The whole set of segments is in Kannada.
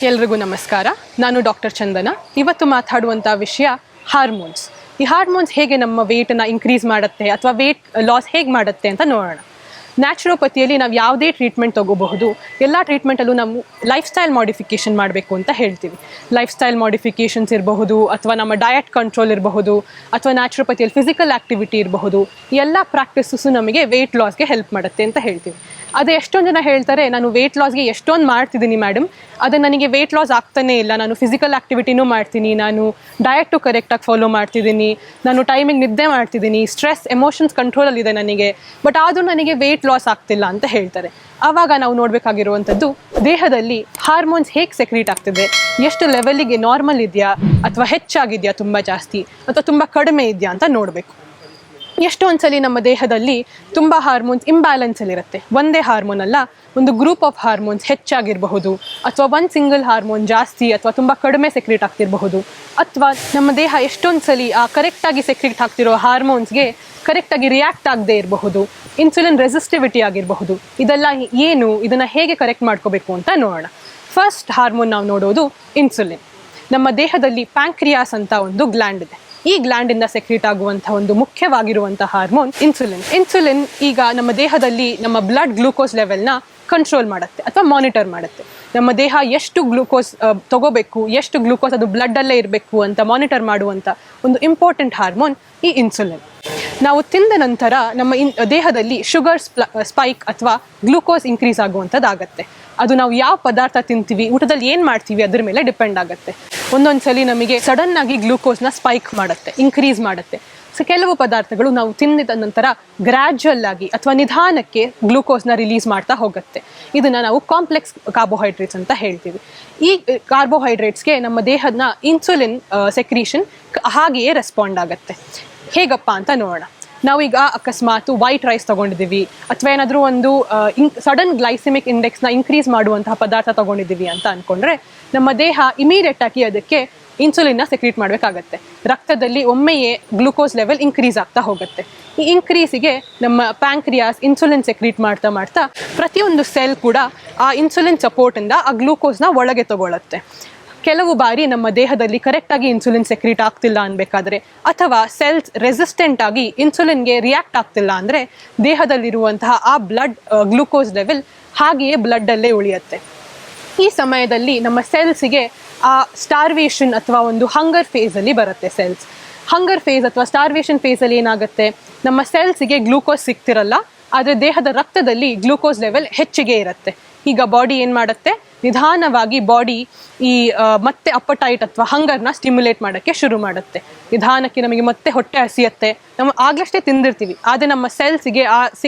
ಎಲ್ರಿಗೂ ನಮಸ್ಕಾರ. ನಾನು ಡಾಕ್ಟರ್ ಚಂದನ. ಇವತ್ತು ಮಾತಾಡುವಂಥ ವಿಷಯ ಹಾರ್ಮೋನ್ಸ್. ಈ ಹಾರ್ಮೋನ್ಸ್ ಹೇಗೆ ನಮ್ಮ ವೇಟನ್ನು ಇನ್ಕ್ರೀಸ್ ಮಾಡುತ್ತೆ ಅಥವಾ ವೇಟ್ ಲಾಸ್ ಹೇಗೆ ಮಾಡುತ್ತೆ ಅಂತ ನೋಡೋಣ. ನ್ಯಾಚುರೋಪತಿಯಲ್ಲಿ ನಾವು ಯಾವುದೇ ಟ್ರೀಟ್ಮೆಂಟ್ ತೊಗೋಬಹುದು. ಎಲ್ಲ ಟ್ರೀಟ್ಮೆಂಟಲ್ಲೂ ನಾವು ಲೈಫ್ ಸ್ಟೈಲ್ ಮಾಡಿಫಿಕೇಷನ್ ಮಾಡಬೇಕು ಅಂತ ಹೇಳ್ತೀವಿ. ಲೈಫ್ ಸ್ಟೈಲ್ ಮಾಡಿಫಿಕೇಷನ್ಸ್ ಇರಬಹುದು, ಅಥವಾ ನಮ್ಮ ಡಯಟ್ ಕಂಟ್ರೋಲ್ ಇರಬಹುದು, ಅಥವಾ ನ್ಯಾಚುರೋಪತಿಯಲ್ಲಿ ಫಿಸಿಕಲ್ ಆ್ಯಕ್ಟಿವಿಟಿ ಇರಬಹುದು. ಎಲ್ಲ ಪ್ರಾಕ್ಟೀಸಸ್ಸು ನಮಗೆ ವೆಯ್ಟ್ ಲಾಸ್ಗೆ ಹೆಲ್ಪ್ ಮಾಡುತ್ತೆ ಅಂತ ಹೇಳ್ತೀವಿ. ಅದೇ ಎಷ್ಟೊಂದು ಜನ ಹೇಳ್ತಾರೆ, ನಾನು ವೆಯ್ಟ್ ಲಾಸ್ಗೆ ಎಷ್ಟೊಂದು ಮಾಡ್ತಿದ್ದೀನಿ ಮೇಡಮ್, ಅದು ನನಗೆ ವೆಯ್ಟ್ ಲಾಸ್ ಆಗ್ತಾನೇ ಇಲ್ಲ. ನಾನು ಫಿಸಿಕಲ್ ಆ್ಯಕ್ಟಿವಿಟಿನೂ ಮಾಡ್ತೀನಿ, ನಾನು ಡಯಟು ಕರೆಕ್ಟಾಗಿ ಫಾಲೋ ಮಾಡ್ತಿದ್ದೀನಿ, ನಾನು ಟೈಮಿಗೆ ನಿದ್ದೆ ಮಾಡ್ತಿದ್ದೀನಿ, ಸ್ಟ್ರೆಸ್ ಎಮೋಷನ್ಸ್ ಕಂಟ್ರೋಲಲ್ಲಿದೆ ನನಗೆ, ಬಟ್ ಆದರೂ ನನಗೆ ವೆಯ್ಟ್ ಲಾಸ್ ಆಗ್ತಿಲ್ಲ ಅಂತ ಹೇಳ್ತಾರೆ. ಆವಾಗ ನಾವು ನೋಡಬೇಕಾಗಿರುವಂಥದ್ದು, ದೇಹದಲ್ಲಿ ಹಾರ್ಮೋನ್ಸ್ ಹೇಗೆ ಸೆಕ್ರೀಟ್ ಆಗ್ತಿದೆ, ಎಷ್ಟು ಲೆವೆಲಿಗೆ ನಾರ್ಮಲ್ ಇದೆಯಾ ಅಥವಾ ಹೆಚ್ಚಾಗಿದೆಯಾ, ತುಂಬ ಜಾಸ್ತಿ ಅಥವಾ ತುಂಬ ಕಡಿಮೆ ಇದೆಯಾ ಅಂತ ನೋಡಬೇಕು. ಎಷ್ಟೊಂದ್ಸಲಿ ನಮ್ಮ ದೇಹದಲ್ಲಿ ತುಂಬ ಹಾರ್ಮೋನ್ಸ್ ಇಂಬ್ಯಾಲೆನ್ಸಲ್ಲಿರುತ್ತೆ. ಒಂದೇ ಹಾರ್ಮೋನ್ ಅಲ್ಲ, ಒಂದು ಗ್ರೂಪ್ ಆಫ್ ಹಾರ್ಮೋನ್ಸ್ ಹೆಚ್ಚಾಗಿರಬಹುದು, ಅಥವಾ ಒಂದು ಸಿಂಗಲ್ ಹಾರ್ಮೋನ್ ಜಾಸ್ತಿ ಅಥವಾ ತುಂಬ ಕಡಿಮೆ ಸೆಕ್ರೀಟ್ ಆಗ್ತಿರಬಹುದು, ಅಥವಾ ನಮ್ಮ ದೇಹ ಎಷ್ಟೊಂದ್ಸಲಿ ಆ ಕರೆಕ್ಟಾಗಿ ಸೆಕ್ರೀಟ್ ಆಗ್ತಿರೋ ಹಾರ್ಮೋನ್ಸ್ಗೆ ಕರೆಕ್ಟಾಗಿ ರಿಯಾಕ್ಟ್ ಆಗದೆ ಇರಬಹುದು. ಇನ್ಸುಲಿನ್ ರೆಸಿಸ್ಟಿವಿಟಿ ಆಗಿರಬಹುದು. ಇದೆಲ್ಲ ಏನು, ಇದನ್ನು ಹೇಗೆ ಕರೆಕ್ಟ್ ಮಾಡ್ಕೋಬೇಕು ಅಂತ ನೋಡೋಣ. ಫಸ್ಟ್ ಹಾರ್ಮೋನ್ ನಾವು ನೋಡೋದು ಇನ್ಸುಲಿನ್. ನಮ್ಮ ದೇಹದಲ್ಲಿ ಪ್ಯಾಂಕ್ರಿಯಾಸ್ ಅಂತ ಒಂದು ಗ್ಲ್ಯಾಂಡ್ ಇದೆ. ಈ ಗ್ಲ್ಯಾಂಡಿಂದ ಸೆಕ್ರೀಟ್ ಆಗುವಂಥ ಒಂದು ಮುಖ್ಯವಾಗಿರುವಂಥ ಹಾರ್ಮೋನ್ ಇನ್ಸುಲಿನ್. ಇನ್ಸುಲಿನ್ ಈಗ ನಮ್ಮ ದೇಹದಲ್ಲಿ ನಮ್ಮ ಬ್ಲಡ್ ಗ್ಲೂಕೋಸ್ ಲೆವೆಲ್ನ ಕಂಟ್ರೋಲ್ ಮಾಡುತ್ತೆ ಅಥವಾ ಮಾನಿಟರ್ ಮಾಡುತ್ತೆ. ನಮ್ಮ ದೇಹ ಎಷ್ಟು ಗ್ಲೂಕೋಸ್ ತಗೋಬೇಕು, ಎಷ್ಟು ಗ್ಲೂಕೋಸ್ ಅದು ಬ್ಲಡ್ಡಲ್ಲೇ ಇರಬೇಕು ಅಂತ ಮಾನಿಟರ್ ಮಾಡುವಂಥ ಒಂದು ಇಂಪಾರ್ಟೆಂಟ್ ಹಾರ್ಮೋನ್ ಈ ಇನ್ಸುಲಿನ್. ನಾವು ತಿಂದ ನಂತರ ನಮ್ಮ ದೇಹದಲ್ಲಿ ಶುಗರ್ ಸ್ಪೈಕ್ ಅಥವಾ ಗ್ಲೂಕೋಸ್ ಇನ್ಕ್ರೀಸ್ ಆಗುವಂಥದ್ದಾಗತ್ತೆ. ಅದು ನಾವು ಯಾವ ಪದಾರ್ಥ ತಿಂತೀವಿ, ಊಟದಲ್ಲಿ ಏನು ಮಾಡ್ತೀವಿ ಅದ್ರ ಮೇಲೆ ಡಿಪೆಂಡ್ ಆಗುತ್ತೆ. ಒಂದೊಂದು ಸಲ ನಮಗೆ ಸಡನ್ನಾಗಿ ಗ್ಲೂಕೋಸ್ನ ಸ್ಪೈಕ್ ಮಾಡುತ್ತೆ, ಇನ್ಕ್ರೀಸ್ ಮಾಡುತ್ತೆ. ಸೊ ಕೆಲವು ಪದಾರ್ಥಗಳು ನಾವು ತಿಂದಿದ ನಂತರ ಗ್ರ್ಯಾಜುವಲ್ ಆಗಿ ಅಥವಾ ನಿಧಾನಕ್ಕೆ ಗ್ಲೂಕೋಸ್ನ ರಿಲೀಸ್ ಮಾಡ್ತಾ ಹೋಗುತ್ತೆ. ಇದನ್ನು ನಾವು ಕಾಂಪ್ಲೆಕ್ಸ್ ಕಾರ್ಬೋಹೈಡ್ರೇಟ್ಸ್ ಅಂತ ಹೇಳ್ತೀವಿ. ಈ ಕಾರ್ಬೋಹೈಡ್ರೇಟ್ಸ್ಗೆ ನಮ್ಮ ದೇಹದ ಇನ್ಸುಲಿನ್ ಸೆಕ್ರೀಷನ್ ಹಾಗೆಯೇ ರೆಸ್ಪಾಂಡ್ ಆಗುತ್ತೆ. ಹೇಗಪ್ಪ ಅಂತ ನೋಡೋಣ. ನಾವೀಗ ಅಕಸ್ಮಾತ್ ವೈಟ್ ರೈಸ್ ತೊಗೊಂಡಿದ್ದೀವಿ, ಅಥವಾ ಏನಾದರೂ ಒಂದು ಸಡನ್ ಗ್ಲೈಸೆಮಿಕ್ ಇಂಡೆಕ್ಸ್ನ ಇನ್ಕ್ರೀಸ್ ಮಾಡುವಂತಹ ಪದಾರ್ಥ ತೊಗೊಂಡಿದ್ದೀವಿ ಅಂತ ಅಂದ್ಕೊಂಡ್ರೆ, ನಮ್ಮ ದೇಹ ಇಮಿಡಿಯೇಟಾಗಿ ಅದಕ್ಕೆ ಇನ್ಸುಲಿನ್ನ ಸೆಕ್ರೀಟ್ ಮಾಡಬೇಕಾಗತ್ತೆ. ರಕ್ತದಲ್ಲಿ ಒಮ್ಮೆಯೇ ಗ್ಲೂಕೋಸ್ ಲೆವೆಲ್ ಇನ್ಕ್ರೀಸ್ ಆಗ್ತಾ ಹೋಗುತ್ತೆ. ಈ ಇನ್ಕ್ರೀಸಿಗೆ ನಮ್ಮ ಪ್ಯಾಂಕ್ರಿಯಾಸ್ ಇನ್ಸುಲಿನ್ ಸೆಕ್ರೀಟ್ ಮಾಡ್ತಾ ಮಾಡ್ತಾ ಪ್ರತಿಯೊಂದು ಸೆಲ್ ಕೂಡ ಆ ಇನ್ಸುಲಿನ್ ಸಪೋರ್ಟಿಂದ ಆ ಗ್ಲೂಕೋಸ್ನ ಒಳಗೆ ತಗೊಳ್ಳುತ್ತೆ. ಕೆಲವು ಬಾರಿ ನಮ್ಮ ದೇಹದಲ್ಲಿ ಕರೆಕ್ಟಾಗಿ ಇನ್ಸುಲಿನ್ ಸೆಕ್ರೀಟ್ ಆಗ್ತಿಲ್ಲ ಅನ್ಬೇಕಾದ್ರೆ, ಅಥವಾ ಸೆಲ್ಸ್ ರೆಸಿಸ್ಟೆಂಟ್ ಆಗಿ ಇನ್ಸುಲಿನ್ಗೆ ರಿಯಾಕ್ಟ್ ಆಗ್ತಿಲ್ಲ ಅಂದರೆ, ದೇಹದಲ್ಲಿರುವಂತಹ ಆ ಬ್ಲಡ್ ಗ್ಲೂಕೋಸ್ ಲೆವೆಲ್ ಹಾಗೆಯೇ ಬ್ಲಡ್ಡಲ್ಲೇ ಉಳಿಯುತ್ತೆ. ಈ ಸಮಯದಲ್ಲಿ ನಮ್ಮ ಸೆಲ್ಸಿಗೆ ಆ ಸ್ಟಾರ್ವೇಷನ್ ಅಥವಾ ಒಂದು ಹಂಗರ್ ಫೇಸಲ್ಲಿ ಬರುತ್ತೆ ಸೆಲ್ಸ್. ಹಂಗರ್ ಫೇಸ್ ಅಥವಾ ಸ್ಟಾರ್ವೇಷನ್ ಫೇಸಲ್ಲಿ ಏನಾಗುತ್ತೆ, ನಮ್ಮ ಸೆಲ್ಸಿಗೆ ಗ್ಲೂಕೋಸ್ ಸಿಗ್ತಿರಲ್ಲ, ಆದರೆ ದೇಹದ ರಕ್ತದಲ್ಲಿ ಗ್ಲೂಕೋಸ್ ಲೆವೆಲ್ ಹೆಚ್ಚಿಗೆ ಇರುತ್ತೆ. ಈಗ ಬಾಡಿ ಏನು ಮಾಡುತ್ತೆ, ನಿಧಾನವಾಗಿ ಬಾಡಿ ಈ ಮತ್ತೆ ಅಪ್ಪಟೈಟ್ ಅಥವಾ ಹಂಗರ್ನ ಸ್ಟಿಮ್ಯುಲೇಟ್ ಮಾಡೋಕ್ಕೆ ಶುರು ಮಾಡುತ್ತೆ. ನಿಧಾನಕ್ಕೆ ನಮಗೆ ಮತ್ತೆ ಹೊಟ್ಟೆ ಹಸಿಯುತ್ತೆ. ನಾವು ಆಗ್ಲಷ್ಟೇ ತಿಂದಿರ್ತೀವಿ, ಆದರೆ ನಮ್ಮ ಸೆಲ್ಸಿಗೆ ಆ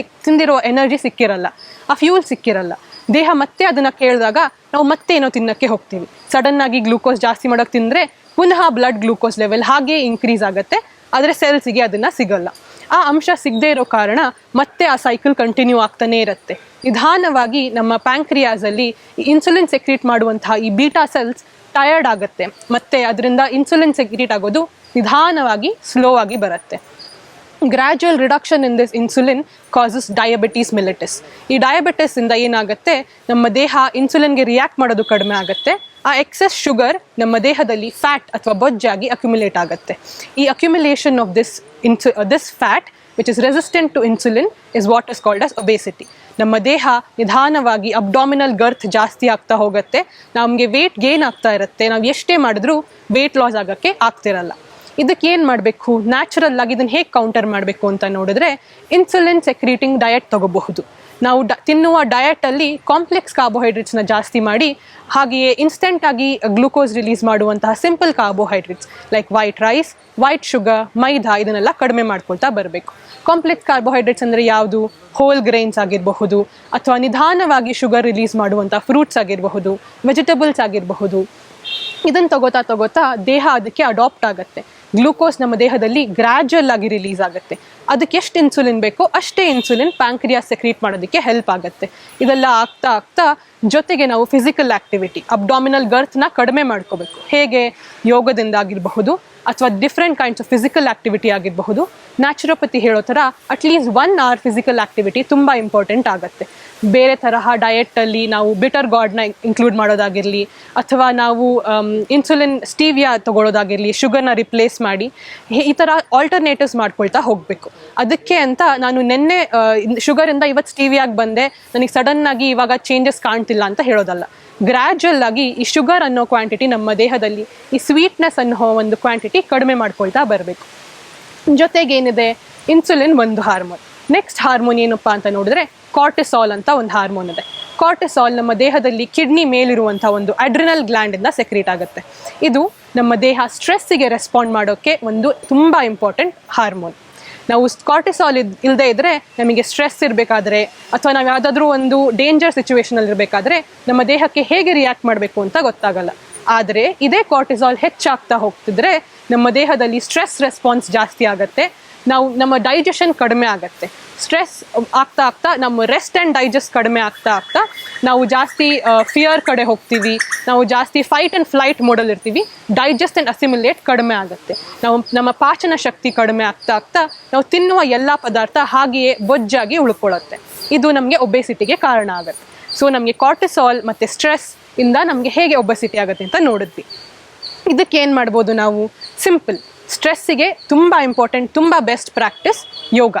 ತಿಂದಿರೋ ಎನರ್ಜಿ ಸಿಕ್ಕಿರಲ್ಲ, ಆ ಫ್ಯೂಲ್ ಸಿಕ್ಕಿರಲ್ಲ. ದೇಹ ಮತ್ತೆ ಅದನ್ನು ಕೇಳಿದಾಗ ನಾವು ಮತ್ತೆ ಏನೋ ತಿನ್ನೋಕ್ಕೆ ಹೋಗ್ತೀವಿ. ಸಡನ್ನಾಗಿ ಗ್ಲೂಕೋಸ್ ಜಾಸ್ತಿ ಮಾಡೋಕ್ಕೆ ತಿಂದರೆ ಪುನಃ ಬ್ಲಡ್ ಗ್ಲೂಕೋಸ್ ಲೆವೆಲ್ ಹಾಗೇ ಇನ್ಕ್ರೀಸ್ ಆಗುತ್ತೆ, ಆದರೆ ಸೆಲ್ಸಿಗೆ ಅದನ್ನು ಸಿಗಲ್ಲ. ಆ ಅಂಶ ಸಿಗದೇ ಇರೋ ಕಾರಣ ಮತ್ತೆ ಆ ಸೈಕಲ್ ಕಂಟಿನ್ಯೂ ಆಗ್ತಾನೇ ಇರುತ್ತೆ. ನಿಧಾನವಾಗಿ ನಮ್ಮ ಪ್ಯಾಂಕ್ರಿಯಾಸಲ್ಲಿ ಇನ್ಸುಲಿನ್ ಸೆಕ್ರೀಟ್ ಮಾಡುವಂತಹ ಈ ಬೀಟಾ ಸೆಲ್ಸ್ ಟಯರ್ಡ್ ಆಗುತ್ತೆ, ಮತ್ತು ಅದರಿಂದ ಇನ್ಸುಲಿನ್ ಸೆಕ್ರೀಟ್ ಆಗೋದು ನಿಧಾನವಾಗಿ ಸ್ಲೋ ಆಗಿ ಬರುತ್ತೆ. Gradual reduction in this insulin causes diabetes mellitus. ಈ ಡಯಾಬಿಟಿಸಿಂದ ಏನಾಗುತ್ತೆ, ನಮ್ಮ ದೇಹ ಇನ್ಸುಲಿನ್ಗೆ ರಿಯಾಕ್ಟ್ ಮಾಡೋದು ಕಡಿಮೆ ಆಗುತ್ತೆ. ಆ ಎಕ್ಸೆಸ್ ಶುಗರ್ ನಮ್ಮ ದೇಹದಲ್ಲಿ ಫ್ಯಾಟ್ ಅಥವಾ ಬೊಜ್ಜಾಗಿ ಅಕ್ಯುಮುಲೇಟ್ ಆಗುತ್ತೆ. ಈ accumulation of this fat which is resistant to insulin is what is called as obesity. ನಮ್ಮ ದೇಹ ನಿಧಾನವಾಗಿ ಅಬ್ಡಾಮಿನಲ್ ಗರ್ತ್ ಜಾಸ್ತಿ ಆಗ್ತಾ ಹೋಗುತ್ತೆ, ನಮಗೆ ವೇಟ್ ಗೇನ್ ಆಗ್ತಾ ಇರುತ್ತೆ. ನಾವು ಎಷ್ಟೇ ಮಾಡಿದ್ರೂ ವೇಟ್ ಲಾಸ್ ಆಗೋಕ್ಕೆ ಆಗ್ತಿರಲ್ಲ. ಇದಕ್ಕೆ ಏನು ಮಾಡಬೇಕು, ನ್ಯಾಚುರಲ್ ಆಗಿ ಇದನ್ನು ಹೇಗೆ ಕೌಂಟರ್ ಮಾಡಬೇಕು ಅಂತ ನೋಡಿದ್ರೆ, ಇನ್ಸುಲಿನ್ ಸೆಕ್ರೀಟಿಂಗ್ ಡಯಟ್ ತಗೋಬಹುದು. ನಾವು ತಿನ್ನುವ ಡಯಟಲ್ಲಿ ಕಾಂಪ್ಲೆಕ್ಸ್ ಕಾರ್ಬೋಹೈಡ್ರೇಟ್ಸ್ನ ಜಾಸ್ತಿ ಮಾಡಿ, ಹಾಗೆಯೇ ಇನ್ಸ್ಟೆಂಟಾಗಿ ಗ್ಲೂಕೋಸ್ ರಿಲೀಸ್ ಮಾಡುವಂತಹ simple carbohydrates like white rice, white sugar, maida ಇದನ್ನೆಲ್ಲ ಕಡಿಮೆ ಮಾಡ್ಕೊಳ್ತಾ ಬರಬೇಕು. ಕಾಂಪ್ಲೆಕ್ಸ್ ಕಾರ್ಬೋಹೈಡ್ರೇಟ್ಸ್ ಅಂದರೆ ಯಾವುದು, ಹೋಲ್ ಗ್ರೈನ್ಸ್ ಆಗಿರಬಹುದು, ಅಥವಾ ನಿಧಾನವಾಗಿ ಶುಗರ್ ರಿಲೀಸ್ ಮಾಡುವಂಥ ಫ್ರೂಟ್ಸ್ ಆಗಿರಬಹುದು, ವೆಜಿಟೇಬಲ್ಸ್ ಆಗಿರಬಹುದು. ಇದನ್ನು ತಗೋತಾ ದೇಹ ಅದಕ್ಕೆ ಅಡಾಪ್ಟ್ ಆಗುತ್ತೆ. ಗ್ಲೂಕೋಸ್ ನಮ್ಮ ದೇಹದಲ್ಲಿ ಗ್ರ್ಯಾಜುವಲ್ ಆಗಿ ರಿಲೀಸ್ ಆಗುತ್ತೆ. ಅದಕ್ಕೆ ಎಷ್ಟು ಇನ್ಸುಲಿನ್ ಬೇಕೋ ಅಷ್ಟೇ ಇನ್ಸುಲಿನ್ ಪ್ಯಾಂಕ್ರಿಯಾಸ್ ಸೆಕ್ರೀಟ್ ಮಾಡೋದಕ್ಕೆ ಹೆಲ್ಪ್ ಆಗುತ್ತೆ. ಇದೆಲ್ಲ ಆಗ್ತಾ ಆಗ್ತಾ ಜೊತೆಗೆ ನಾವು ಫಿಸಿಕಲ್ ಆ್ಯಕ್ಟಿವಿಟಿ, ಅಬ್ಡಾಮಿನಲ್ ಗರ್ತ್ನ ಕಡಿಮೆ ಮಾಡ್ಕೋಬೇಕು. ಹೇಗೆ, ಯೋಗದಿಂದ ಆಗಿರಬಹುದು, ಅಥವಾ different kinds of physical activity ಆಗಿರಬಹುದು. ನ್ಯಾಚುರೋಪತಿ ಹೇಳೋ ಥರ ಅಟ್ಲೀಸ್ಟ್ 1 hour ಫಿಸಿಕಲ್ ಆಕ್ಟಿವಿಟಿ ತುಂಬ ಇಂಪಾರ್ಟೆಂಟ್ ಆಗುತ್ತೆ. ಬೇರೆ ತರಹ ಡಯೆಟಲ್ಲಿ ನಾವು ಬಿಟರ್ ಗಾರ್ಡ್ನ ಇನ್ಕ್ಲೂಡ್ ಮಾಡೋದಾಗಿರಲಿ, ಅಥವಾ ನಾವು ಇನ್ಸುಲಿನ್ ಸ್ಟೀವಿಯಾ ತೊಗೊಳೋದಾಗಿರಲಿ, ಶುಗರ್ನ ರಿಪ್ಲೇಸ್ ಮಾಡಿ ಈ ಥರ ಆಲ್ಟರ್ನೇಟಿವ್ಸ್ ಮಾಡ್ಕೊಳ್ತಾ ಹೋಗಬೇಕು. ಅದಕ್ಕೆ ಅಂತ ನಾನು ನಿನ್ನೆ ಶುಗರಿಂದ ಇವತ್ತು ಸ್ಟೀವಿಯಾಗಿ ಬಂದೆ, ನನಗೆ ಸಡನ್ನಾಗಿ ಇವಾಗ ಚೇಂಜಸ್ ಕಾಣ್ತಿಲ್ಲ ಅಂತ ಹೇಳೋದಲ್ಲ. ಗ್ರ್ಯಾಜುವಲ್ ಆಗಿ ಈ ಶುಗರ್ ಅನ್ನೋ ಕ್ವಾಂಟಿಟಿ ನಮ್ಮ ದೇಹದಲ್ಲಿ, ಈ ಸ್ವೀಟ್ನೆಸ್ ಅನ್ನೋ ಒಂದು ಕ್ವಾಂಟಿಟಿ ಕಡಿಮೆ ಮಾಡ್ಕೊಳ್ತಾ ಬರಬೇಕು. ಜೊತೆಗೇನಿದೆ, ಇನ್ಸುಲಿನ್ ಒಂದು ಹಾರ್ಮೋನ್. ನೆಕ್ಸ್ಟ್ ಹಾರ್ಮೋನ್ ಏನಪ್ಪ ಅಂತ ನೋಡಿದ್ರೆ ಕಾರ್ಟಿಸಾಲ್ ಅಂತ ಒಂದು ಹಾರ್ಮೋನ್ ಇದೆ. ಕಾರ್ಟಿಸಾಲ್ ನಮ್ಮ ದೇಹದಲ್ಲಿ ಕಿಡ್ನಿ ಮೇಲಿರುವಂಥ ಒಂದು ಅಡ್ರಿನಲ್ ಗ್ಲ್ಯಾಂಡಿಂದ ಸೆಕ್ರೀಟ್ ಆಗುತ್ತೆ. ಇದು ನಮ್ಮ ದೇಹ ಸ್ಟ್ರೆಸ್ಸಿಗೆ ರೆಸ್ಪಾಂಡ್ ಮಾಡೋಕ್ಕೆ ಒಂದು ತುಂಬ ಇಂಪಾರ್ಟೆಂಟ್ ಹಾರ್ಮೋನ್. ನಾವು ಕಾರ್ಟಿಸಾಲ್ ಇಲ್ಲದೆ ಇದ್ದರೆ ನಮಗೆ ಸ್ಟ್ರೆಸ್ ಇರಬೇಕಾದ್ರೆ ಅಥವಾ ನಾವು ಯಾವುದಾದ್ರೂ ಒಂದು ಡೇಂಜರ್ ಸಿಚುವೇಶನಲ್ಲಿ ಇರಬೇಕಾದ್ರೆ ನಮ್ಮ ದೇಹಕ್ಕೆ ಹೇಗೆ ರಿಯಾಕ್ಟ್ ಮಾಡಬೇಕು ಅಂತ ಗೊತ್ತಾಗಲ್ಲ. ಆದರೆ ಇದೇ ಕಾರ್ಟಿಸಾಲ್ ಹೆಚ್ಚಾಗ್ತಾ ಹೋಗ್ತಿದ್ರೆ ನಮ್ಮ ದೇಹದಲ್ಲಿ ಸ್ಟ್ರೆಸ್ ರೆಸ್ಪಾನ್ಸ್ ಜಾಸ್ತಿ ಆಗುತ್ತೆ, ನಮ್ಮ ಡೈಜೆಷನ್ ಕಡಿಮೆ ಆಗುತ್ತೆ. ಸ್ಟ್ರೆಸ್ ಆಗ್ತಾ ಆಗ್ತಾ ನಮ್ಮ ರೆಸ್ಟ್ ಆ್ಯಂಡ್ ಡೈಜೆಸ್ಟ್ ಕಡಿಮೆ ಆಗ್ತಾ ಆಗ್ತಾ ನಾವು ಜಾಸ್ತಿ ಫಿಯರ್ ಕಡೆ ಹೋಗ್ತೀವಿ, ನಾವು ಜಾಸ್ತಿ ಫೈಟ್ ಆ್ಯಂಡ್ ಫ್ಲೈಟ್ ಮೋಡಲ್ ಇರ್ತೀವಿ. ಡೈಜೆಸ್ಟ್ ಆ್ಯಂಡ್ ಅಸಿಮಿಲೇಟ್ ಕಡಿಮೆ ಆಗುತ್ತೆ, ನಮ್ಮ ಪಾಚನ ಶಕ್ತಿ ಕಡಿಮೆ ಆಗ್ತಾ ಆಗ್ತಾ ನಾವು ತಿನ್ನುವ ಎಲ್ಲ ಪದಾರ್ಥ ಹಾಗೆಯೇ ಬೊಜ್ಜಾಗಿ ಉಳ್ಕೊಳ್ಳುತ್ತೆ. ಇದು ನಮಗೆ ಒಬೆಸಿಟಿಗೆ ಕಾರಣ ಆಗುತ್ತೆ. ಸೊ ನಮಗೆ ಕಾರ್ಟಿಸಾಲ್ ಮತ್ತು ಸ್ಟ್ರೆಸ್ ಇಂದ ನಮಗೆ ಹೇಗೆ ಒಬೆಸಿಟಿ ಆಗುತ್ತೆ ಅಂತ ನೋಡಿದ್ವಿ. ಇದಕ್ಕೆ ಏನು ಮಾಡ್ಬೋದು ನಾವು? ಸಿಂಪಲ್, ಸ್ಟ್ರೆಸ್ಸಿಗೆ ತುಂಬ ಇಂಪಾರ್ಟೆಂಟ್, ತುಂಬ ಬೆಸ್ಟ್ ಪ್ರಾಕ್ಟೀಸ್ ಯೋಗ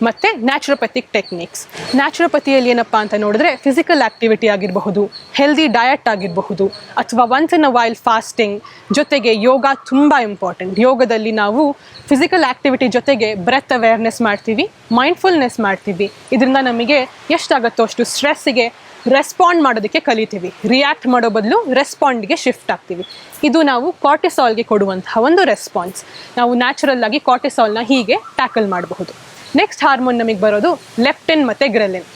ಮತ್ತು ನ್ಯಾಚುರೋಪತಿಕ್ ಟೆಕ್ನಿಕ್ಸ್. ನ್ಯಾಚುರೋಪತಿಯಲ್ಲಿ ಏನಪ್ಪ ಅಂತ ನೋಡಿದ್ರೆ ಫಿಸಿಕಲ್ ಆ್ಯಕ್ಟಿವಿಟಿ ಆಗಿರಬಹುದು, ಹೆಲ್ದಿ ಡಯಟ್ ಆಗಿರಬಹುದು, ಅಥವಾ once in a while fasting, ಜೊತೆಗೆ ಯೋಗ ತುಂಬ ಇಂಪಾರ್ಟೆಂಟ್. ಯೋಗದಲ್ಲಿ ನಾವು ಫಿಸಿಕಲ್ ಆ್ಯಕ್ಟಿವಿಟಿ ಜೊತೆಗೆ ಬ್ರೆತ್ ಅವೇರ್ನೆಸ್ ಮಾಡ್ತೀವಿ, ಮೈಂಡ್ಫುಲ್ನೆಸ್ ಮಾಡ್ತೀವಿ. ಇದರಿಂದ ನಮಗೆ ಎಷ್ಟಾಗುತ್ತೋ ಅಷ್ಟು ಸ್ಟ್ರೆಸ್ಸಿಗೆ ರೆಸ್ಪಾಂಡ್ ಮಾಡೋದಕ್ಕೆ ಕಲಿತೀವಿ. ರಿಯಾಕ್ಟ್ ಮಾಡೋ ಬದಲು ರೆಸ್ಪಾಂಡ್ಗೆ ಶಿಫ್ಟ್ ಆಗ್ತೀವಿ. ಇದು ನಾವು ಕಾರ್ಟಿಸಾಲ್ಗೆ ಕೊಡುವಂತಹ ಒಂದು ರೆಸ್ಪಾನ್ಸ್. ನಾವು ನ್ಯಾಚುರಲ್ ಆಗಿ ಕಾರ್ಟಿಸಾಲ್ನ ಹೀಗೆ ಟ್ಯಾಕಲ್ ಮಾಡಬಹುದು. ನೆಕ್ಸ್ಟ್ ಹಾರ್ಮೋನ್ ನಮಗೆ ಬರೋದು ಲೆಪ್ಟಿನ್ ಮತ್ತು ಗ್ರೆಲಿನ್.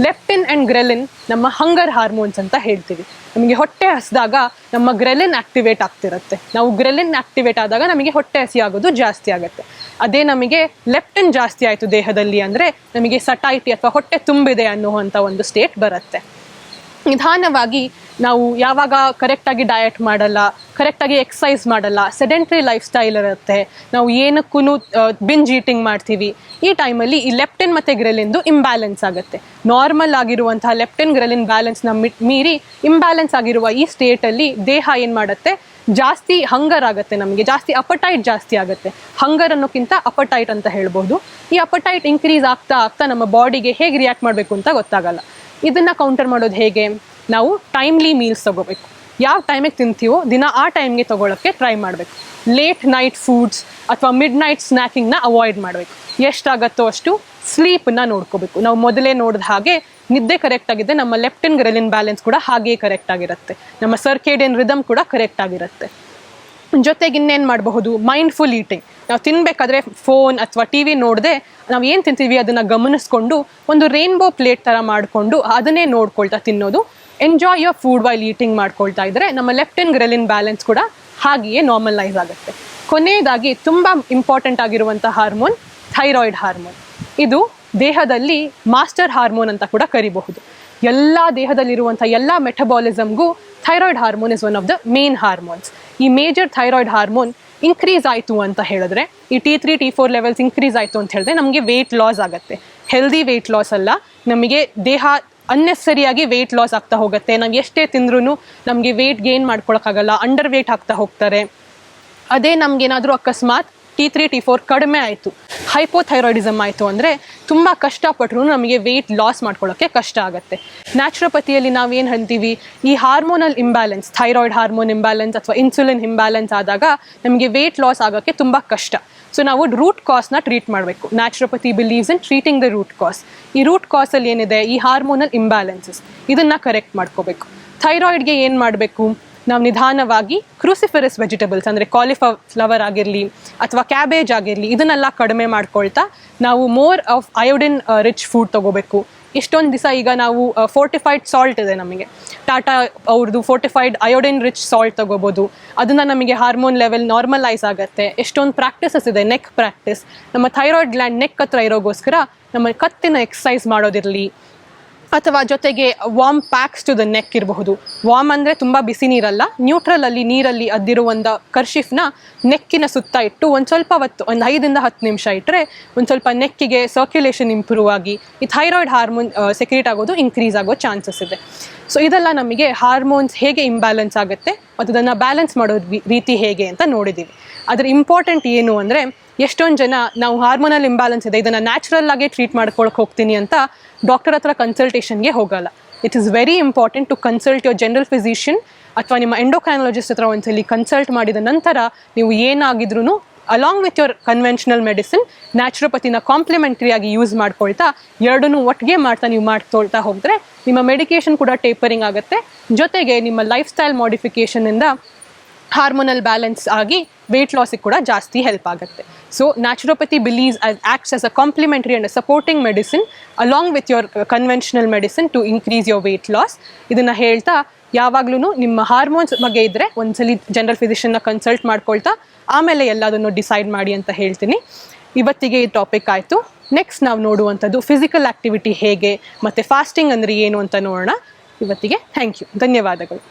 ಲೆಪ್ಟಿನ್ ಆ್ಯಂಡ್ ಗ್ರೆಲಿನ್ ನಮ್ಮ ಹಂಗರ್ ಹಾರ್ಮೋನ್ಸ್ ಅಂತ ಹೇಳ್ತೀವಿ. ನಮಗೆ ಹೊಟ್ಟೆ ಹಸಿದಾಗ ನಮ್ಮ ಗ್ರೆಲಿನ್ ಆಕ್ಟಿವೇಟ್ ಆಗ್ತಿರುತ್ತೆ. ನಾವು ಗ್ರೆಲಿನ್ ಆಕ್ಟಿವೇಟ್ ಆದಾಗ ನಮಗೆ ಹೊಟ್ಟೆ ಹಸಿ ಆಗೋದು ಜಾಸ್ತಿ ಆಗುತ್ತೆ. ಅದೇ ನಮಗೆ ಲೆಪ್ಟಿನ್ ಜಾಸ್ತಿ ಆಯಿತು ದೇಹದಲ್ಲಿ ಅಂದರೆ ನಮಗೆ ಸಟೈಟಿ ಅಥವಾ ಹೊಟ್ಟೆ ತುಂಬಿದೆ ಅನ್ನುವಂಥ ಒಂದು ಸ್ಟೇಟ್ ಬರುತ್ತೆ. ನಿಧಾನವಾಗಿ ನಾವು ಯಾವಾಗ ಕರೆಕ್ಟಾಗಿ ಡಯಟ್ ಮಾಡಲ್ಲ, ಕರೆಕ್ಟಾಗಿ ಎಕ್ಸಸೈಸ್ ಮಾಡಲ್ಲ, ಸೆಡೆಂಟ್ರಿ ಲೈಫ್ ಸ್ಟೈಲ್ ಇರುತ್ತೆ, ನಾವು ಏನಕ್ಕೂ ಬಿಂಜ್ ಈಟಿಂಗ್ ಮಾಡ್ತೀವಿ, ಈ ಟೈಮಲ್ಲಿ ಈ ಲೆಪ್ಟಿನ್ ಮತ್ತು ಗ್ರೆಲಿನ್ದು ಇಂಬ್ಯಾಲೆನ್ಸ್ ಆಗುತ್ತೆ. ನಾರ್ಮಲ್ ಆಗಿರುವಂತಹ ಲೆಪ್ಟಿನ್ ಗ್ರೆಲಿನ್ ಬ್ಯಾಲೆನ್ಸ್ನ ಮೀರಿ ಇಂಬ್ಯಾಲೆನ್ಸ್ ಆಗಿರುವ ಈ ಸ್ಟೇಟಲ್ಲಿ ದೇಹ ಏನು ಮಾಡುತ್ತೆ, ಜಾಸ್ತಿ ಹಂಗರ್ ಆಗುತ್ತೆ, ನಮಗೆ ಜಾಸ್ತಿ ಅಪಟೈಟ್ ಜಾಸ್ತಿ ಆಗುತ್ತೆ. ಹಂಗರ್ ಅನ್ನೋಕ್ಕಿಂತ ಅಪಟೈಟ್ ಅಂತ ಹೇಳ್ಬೋದು. ಈ ಅಪಟೈಟ್ ಇನ್ಕ್ರೀಸ್ ಆಗ್ತಾ ಆಗ್ತಾ ನಮ್ಮ ಬಾಡಿಗೆ ಹೇಗೆ ರಿಯಾಕ್ಟ್ ಮಾಡಬೇಕು ಅಂತ ಗೊತ್ತಾಗಲ್ಲ. ಇದನ್ನು ಕೌಂಟರ್ ಮಾಡೋದು ಹೇಗೆ? ನಾವು ಟೈಮ್ಲಿ ಮೀಲ್ಸ್ ತೊಗೋಬೇಕು. ಯಾವ ಟೈಮಿಗೆ ತಿಂತೀವೋ ದಿನ ಆ ಟೈಮ್ಗೆ ತೊಗೊಳಕ್ಕೆ ಟ್ರೈ ಮಾಡಬೇಕು. ಲೇಟ್ ನೈಟ್ ಫುಡ್ಸ್ ಅಥವಾ ಮಿಡ್ ನೈಟ್ ಸ್ನ್ಯಾಕಿಂಗ್ನ ಅವಾಯ್ಡ್ ಮಾಡಬೇಕು. ಎಷ್ಟಾಗತ್ತೋ ಅಷ್ಟು ಸ್ಲೀಪನ್ನು ನೋಡ್ಕೋಬೇಕು. ನಾವು ಮೊದಲೇ ನೋಡಿದ ಹಾಗೆ ನಿದ್ದೆ ಕರೆಕ್ಟ್ ಆಗಿದ್ದರೆ ನಮ್ಮ ಲೆಪ್ಟಿನ್ ಗ್ರೆಲಿನ್ ಬ್ಯಾಲೆನ್ಸ್ ಕೂಡ ಹಾಗೇ ಕರೆಕ್ಟ್ ಆಗಿರುತ್ತೆ, ನಮ್ಮ ಸರ್ಕೇಡಿಯನ್ ರಿದಮ್ ಕೂಡ ಕರೆಕ್ಟ್ ಆಗಿರುತ್ತೆ. ಜೊತೆಗೆ ಇನ್ನೇನು ಮಾಡಬಹುದು? Mindful eating. ನಾವು ತಿನ್ನಬೇಕಾದ್ರೆ ಫೋನ್ ಅಥವಾ ಟಿ ವಿ ನೋಡದೆ ನಾವು ಏನು ತಿಂತೀವಿ ಅದನ್ನು ಗಮನಿಸ್ಕೊಂಡು ಒಂದು ರೇನ್ಬೋ ಪ್ಲೇಟ್ ಥರ ಮಾಡಿಕೊಂಡು ಅದನ್ನೇ ನೋಡ್ಕೊಳ್ತಾ ತಿನ್ನೋದು. Enjoy your food while eating ಮಾಡ್ಕೊಳ್ತಾ ಇದ್ದರೆ ನಮ್ಮ ಲೆಪ್ಟಿನ್ ಗ್ರೆಲಿನ್ ಬ್ಯಾಲೆನ್ಸ್ ಕೂಡ ಹಾಗೆಯೇ ನಾರ್ಮಲೈಸ್ ಆಗುತ್ತೆ. ಕೊನೆಯದಾಗಿ ತುಂಬ ಇಂಪಾರ್ಟೆಂಟ್ ಆಗಿರುವಂಥ ಹಾರ್ಮೋನ್ ಥೈರಾಯ್ಡ್ ಹಾರ್ಮೋನ್. ಇದು ದೇಹದಲ್ಲಿ ಮಾಸ್ಟರ್ ಹಾರ್ಮೋನ್ ಅಂತ ಕೂಡ ಕರಿಬಹುದು. ಎಲ್ಲ ದೇಹದಲ್ಲಿರುವಂಥ ಎಲ್ಲ ಮೆಟಬಾಲಿಸಮ್ಗೂ thyroid hormone is one of the main hormones. ಈ ಮೇಜರ್ ಥೈರಾಯ್ಡ್ ಹಾರ್ಮೋನ್ ಇನ್ಕ್ರೀಸ್ ಆಯಿತು ಅಂತ ಹೇಳಿದ್ರೆ, ಈ T3 T4 ಲೆವೆಲ್ಸ್ ಇನ್ಕ್ರೀಸ್ ಆಯಿತು ಅಂತ ಹೇಳಿದ್ರೆ ನಮಗೆ ವೆಯ್ಟ್ ಲಾಸ್ ಆಗುತ್ತೆ. ಹೆಲ್ದಿ ವೆಯ್ಟ್ ಲಾಸ್ ಅಲ್ಲ, ನಮಗೆ ದೇಹ ಅನ್ನೆಸರಿಯಾಗಿ ವೆಯ್ಟ್ ಲಾಸ್ ಆಗ್ತಾ ಹೋಗುತ್ತೆ. ನಾವು ಎಷ್ಟೇ ತಿಂದ್ರೂ ನಮಗೆ ವೆಯ್ಟ್ ಗೇನ್ ಮಾಡ್ಕೊಳಕ್ಕಾಗಲ್ಲ, ಅಂಡರ್ ವೆಯ್ಟ್ ಆಗ್ತಾ ಹೋಗ್ತಾರೆ. ಅದೇ ನಮಗೇನಾದರೂ ಅಕಸ್ಮಾತ್ T3 T4 ಕಡಿಮೆ ಆಯಿತು, ಹೈಪೋಥೈರಾಯ್ಡಿಸಮ್ ಆಯಿತು ಅಂದರೆ ತುಂಬ ಕಷ್ಟಪಟ್ಟರು ನಮಗೆ ವೆಯ್ಟ್ ಲಾಸ್ ಮಾಡ್ಕೊಳ್ಳೋಕ್ಕೆ ಕಷ್ಟ ಆಗುತ್ತೆ. ನ್ಯಾಚುರೋಪತಿಯಲ್ಲಿ ನಾವೇನು ಹೇಳ್ತೀವಿ, ಈ hormonal imbalance, thyroid hormone imbalance ಅಥವಾ ಇನ್ಸುಲಿನ್ ಇಂಬ್ಯಾಲೆನ್ಸ್ ಆದಾಗ ನಮಗೆ ವೆಯ್ಟ್ ಲಾಸ್ ಆಗೋಕ್ಕೆ ತುಂಬ ಕಷ್ಟ. ಸೊ ನಾವು ರೂಟ್ ಕಾಸ್ನ ಟ್ರೀಟ್ ಮಾಡಬೇಕು. Naturopathy believes in treating the root cause. ಈ ರೂಟ್ ಕಾಸಲ್ಲಿ ಏನಿದೆ, ಈ ಹಾರ್ಮೋನಲ್ ಇಂಬ್ಯಾಲೆನ್ಸಸ್, ಇದನ್ನು ಕರೆಕ್ಟ್ ಮಾಡ್ಕೋಬೇಕು. ಥೈರಾಯ್ಡ್ಗೆ ಏನು ಮಾಡಬೇಕು? ನಾವು ನಿಧಾನವಾಗಿ ಕ್ರೂಸಿಫೆರಸ್ ವೆಜಿಟೇಬಲ್ಸ್ ಅಂದರೆ ಕಾಲಿಫ್ಲವರ್ ಆಗಿರಲಿ ಅಥವಾ ಕ್ಯಾಬೇಜ್ ಆಗಿರಲಿ ಇದನ್ನೆಲ್ಲ ಕಡಿಮೆ ಮಾಡ್ಕೊಳ್ತಾ ನಾವು more of iodine rich food ತೊಗೋಬೇಕು. ಇಷ್ಟೊಂದು ದಿವಸ ಈಗ ನಾವು ಫೋರ್ಟಿಫೈಡ್ ಸಾಲ್ಟ್ ಇದೆ ನಮಗೆ, ಟಾಟಾ ಅವ್ರದ್ದು ಫೋರ್ಟಿಫೈಡ್ ಅಯೋಡಿನ್ ರಿಚ್ ಸಾಲ್ಟ್ ತೊಗೋಬೋದು. ಅದನ್ನು ನಮಗೆ ಹಾರ್ಮೋನ್ ಲೆವೆಲ್ ನಾರ್ಮಲೈಸ್ ಆಗುತ್ತೆ. ಎಷ್ಟೊಂದು ಪ್ರಾಕ್ಟೀಸಸ್ ಇದೆ. ನೆಕ್ ಪ್ರಾಕ್ಟೀಸ್, ನಮ್ಮ ಥೈರಾಯ್ಡ್ ಗ್ಲ್ಯಾಂಡ್ ನೆಕ್ ಹತ್ರ ಇರೋಗೋಸ್ಕರ ನಮ್ಮ ಕತ್ತಿನ ಎಕ್ಸಸೈಸ್ ಮಾಡೋದಿರಲಿ, ಅಥವಾ ಜೊತೆಗೆ warm packs to the neck ಇರಬಹುದು. ವಾರ್ಮ್ ಅಂದರೆ ತುಂಬ ಬಿಸಿ ನೀರಲ್ಲ, ನ್ಯೂಟ್ರಲಲ್ಲಿ ನೀರಲ್ಲಿ ಅದ್ದಿರೋ ಒಂದು ಕರ್ಶಿಫ್ನ ನೆಕ್ಕಿನ ಸುತ್ತ ಇಟ್ಟು ಒಂದು ಸ್ವಲ್ಪ ಹೊತ್ತು, ಒಂದು 5 to 10 ನಿಮಿಷ ಇಟ್ಟರೆ ಒಂದು ಸ್ವಲ್ಪ ನೆಕ್ಕಿಗೆ ಸರ್ಕ್ಯುಲೇಷನ್ ಇಂಪ್ರೂವ್ ಆಗಿ ಈ ಥೈರಾಯ್ಡ್ ಹಾರ್ಮೋನ್ ಸೆಕ್ರೀಟ್ ಆಗೋದು ಇನ್ಕ್ರೀಸ್ ಆಗೋ ಚಾನ್ಸಸ್ ಇದೆ. ಸೊ ಇದೆಲ್ಲ ನಮಗೆ ಹಾರ್ಮೋನ್ಸ್ ಹೇಗೆ ಇಂಬ್ಯಾಲೆನ್ಸ್ ಆಗುತ್ತೆ ಮತ್ತು ಅದನ್ನು ಬ್ಯಾಲೆನ್ಸ್ ಮಾಡೋ ರೀತಿ ಹೇಗೆ ಅಂತ ನೋಡಿದ್ದೀವಿ. ಅದರ ಇಂಪಾರ್ಟೆಂಟ್ ಏನು ಅಂದರೆ, ಎಷ್ಟೊಂದು ಜನ ನಾವು ಹಾರ್ಮೋನಲ್ ಇಂಬ್ಯಾಲೆನ್ಸ್ ಇದೆ, ಇದನ್ನು ನ್ಯಾಚುರಲ್ ಆಗಿ ಟ್ರೀಟ್ ಮಾಡ್ಕೊಳಕ್ಕೆ ಹೋಗ್ತೀನಿ ಅಂತ ಡಾಕ್ಟರ್ ಹತ್ರ ಕನ್ಸಲ್ಟೇಷನ್ಗೆ ಹೋಗಲ್ಲ. It is very important to consult your general physician ಅಥವಾ ನಿಮ್ಮ ಎಂಡೋಕ್ರೈನಾಲಜಿಸ್ಟ್ ಹತ್ರ ಒಂದ್ಸಲಿ ಕನ್ಸಲ್ಟ್ ಮಾಡಿದ ನಂತರ ನೀವು ಏನಾಗಿದ್ರೂ along with your conventional medicine ನ್ಯಾಚುರೋಪತಿನ ಕಾಂಪ್ಲಿಮೆಂಟ್ರಿಯಾಗಿ ಯೂಸ್ ಮಾಡ್ಕೊಳ್ತಾ ಎರಡನ್ನೂ ಒಟ್ಟಿಗೆ ನೀವು ಮಾಡ್ಕೊಳ್ತಾ ಹೋದರೆ ನಿಮ್ಮ ಮೆಡಿಕೇಷನ್ ಕೂಡ ಟೇಪರಿಂಗ್ ಆಗುತ್ತೆ. ಜೊತೆಗೆ ನಿಮ್ಮ ಲೈಫ್ ಸ್ಟೈಲ್ ಮಾಡಿಫಿಕೇಷನಿಂದ ಹಾರ್ಮೋನಲ್ ಬ್ಯಾಲೆನ್ಸ್ ಆಗಿ ವೆಯ್ಟ್ ಲಾಸಿಗೆ ಕೂಡ ಜಾಸ್ತಿ ಹೆಲ್ಪ್ ಆಗುತ್ತೆ. So naturopathy believes acts as a complementary and a supporting medicine along with your conventional medicine to increase your weight loss. ಇದನ್ನು ಹೇಳ್ತಾ ಯಾವಾಗಲೂ ನಿಮ್ಮ ಹಾರ್ಮೋನ್ಸ್ ಬಗ್ಗೆ ಇದ್ದರೆ ಒಂದ್ಸಲಿ ಜನರಲ್ ಫಿಸಿಷಿಯನ್ನ ಕನ್ಸಲ್ಟ್ ಮಾಡ್ಕೊಳ್ತಾ ಆಮೇಲೆ ಎಲ್ಲದನ್ನು ಡಿಸೈಡ್ ಮಾಡಿ ಅಂತ ಹೇಳ್ತೀನಿ. ಇವತ್ತಿಗೆ ಈ ಟಾಪಿಕ್ ಆಯಿತು. ನೆಕ್ಸ್ಟ್ ನಾವು ನೋಡುವಂಥದ್ದು ಫಿಸಿಕಲ್ ಆ್ಯಕ್ಟಿವಿಟಿ ಹೇಗೆ ಮತ್ತು ಫಾಸ್ಟಿಂಗ್ ಅಂದರೆ ಏನು ಅಂತ ನೋಡೋಣ. ಇವತ್ತಿಗೆ ಥ್ಯಾಂಕ್ ಯು, ಧನ್ಯವಾದಗಳು.